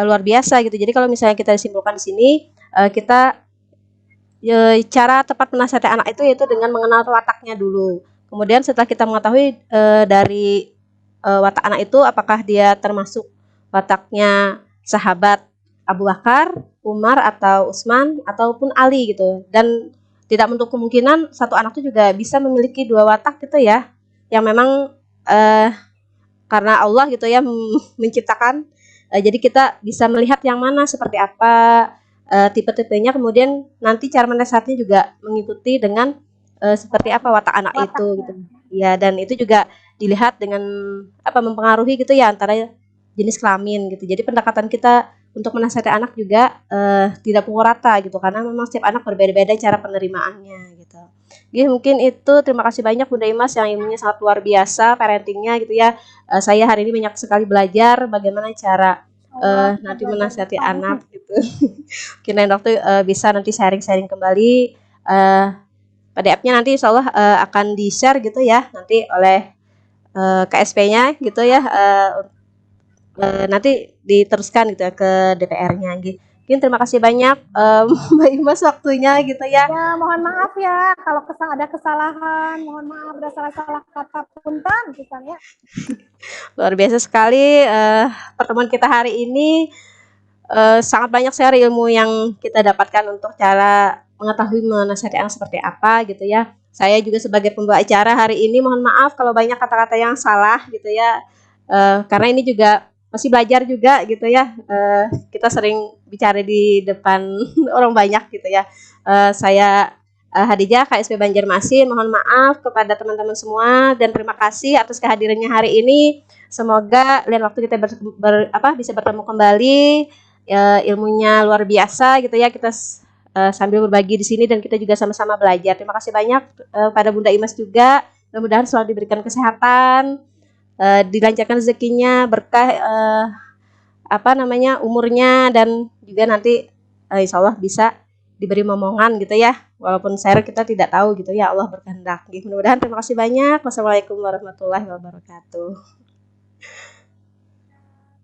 [SPEAKER 1] luar biasa gitu. Jadi kalau misalnya kita disimpulkan di sini, kita cara tepat menasihati anak itu yaitu dengan mengenal wataknya dulu. Kemudian setelah kita mengetahui dari watak anak itu apakah dia termasuk wataknya sahabat Abu Bakar, Umar atau Utsman ataupun Ali gitu. Dan tidak menutup kemungkinan satu anak itu juga bisa memiliki dua watak gitu ya. Yang memang eh, karena Allah gitu ya menciptakan. Jadi kita bisa melihat yang mana seperti apa tipe-tipenya, kemudian nanti cara menasihatnya juga mengikuti dengan seperti apa watak anak itu gitu.
[SPEAKER 2] Wataknya.
[SPEAKER 1] Ya, dan itu juga dilihat dengan apa mempengaruhi gitu ya antara jenis kelamin gitu. Jadi pendekatan kita untuk menasihati anak juga tidak pukul rata gitu karena memang setiap anak berbeda-beda cara penerimaannya gitu. Jadi mungkin itu terima kasih banyak Bunda Imas yang ilmunya sangat luar biasa parentingnya gitu ya. Saya hari ini banyak sekali belajar bagaimana cara
[SPEAKER 2] Allah kita
[SPEAKER 1] nanti
[SPEAKER 2] belajar
[SPEAKER 1] menasihati
[SPEAKER 2] bersama.
[SPEAKER 1] anak gitu. Mungkin lain waktu bisa nanti sharing-sharing kembali. PDF-nya nanti insya Allah akan di-share gitu ya nanti oleh KSP-nya gitu ya. Nanti diteruskan gitu ya ke DPR-nya gitu. Mungkin terima kasih banyak Mbak Imas waktunya gitu ya.
[SPEAKER 2] Ya, mohon maaf ya kalau ada kesalahan, mohon maaf ada salah-salah kata punten misalnya.
[SPEAKER 1] Luar biasa sekali pertemuan kita hari ini. Sangat banyak sekali ilmu yang kita dapatkan untuk cara mengetahui menasihati anak seperti apa gitu ya. Saya juga sebagai pembawa acara hari ini mohon maaf kalau banyak kata-kata yang salah gitu ya. Karena ini juga masih belajar juga gitu ya. Kita sering bicara di depan orang banyak gitu ya. Saya Hadijah KSP Banjarmasin, mohon maaf kepada teman-teman semua dan terima kasih atas kehadirannya hari ini. Semoga lain waktu kita bisa bertemu kembali. Ilmunya luar biasa gitu ya kita sambil berbagi di sini dan kita juga sama-sama belajar. Terima kasih banyak pada Bunda Imas juga. Mudah-mudahan selalu diberikan kesehatan, dilancarkan rezekinya, berkah umurnya dan juga nanti insya Allah bisa diberi momongan gitu ya. Walaupun share kita tidak tahu gitu ya Allah berkehendak. Mudah-mudahan terima kasih banyak. Wassalamualaikum warahmatullahi wabarakatuh.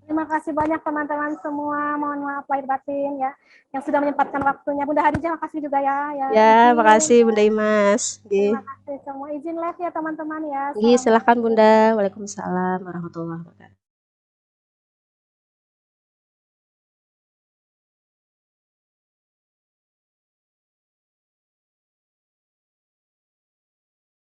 [SPEAKER 2] Terima kasih banyak teman-teman semua. Mohon maaf lahir batin ya yang sudah menyempatkan waktunya. Bunda Hadijah makasih juga ya.
[SPEAKER 1] Ya,
[SPEAKER 2] Izin,
[SPEAKER 1] makasih Bunda Imas.
[SPEAKER 2] terima kasih semua. Izin live ya teman-teman ya.
[SPEAKER 1] Silahkan
[SPEAKER 2] Assalamualaikum.
[SPEAKER 1] Bunda. Waalaikumsalam warahmatullahi wabarakatuh.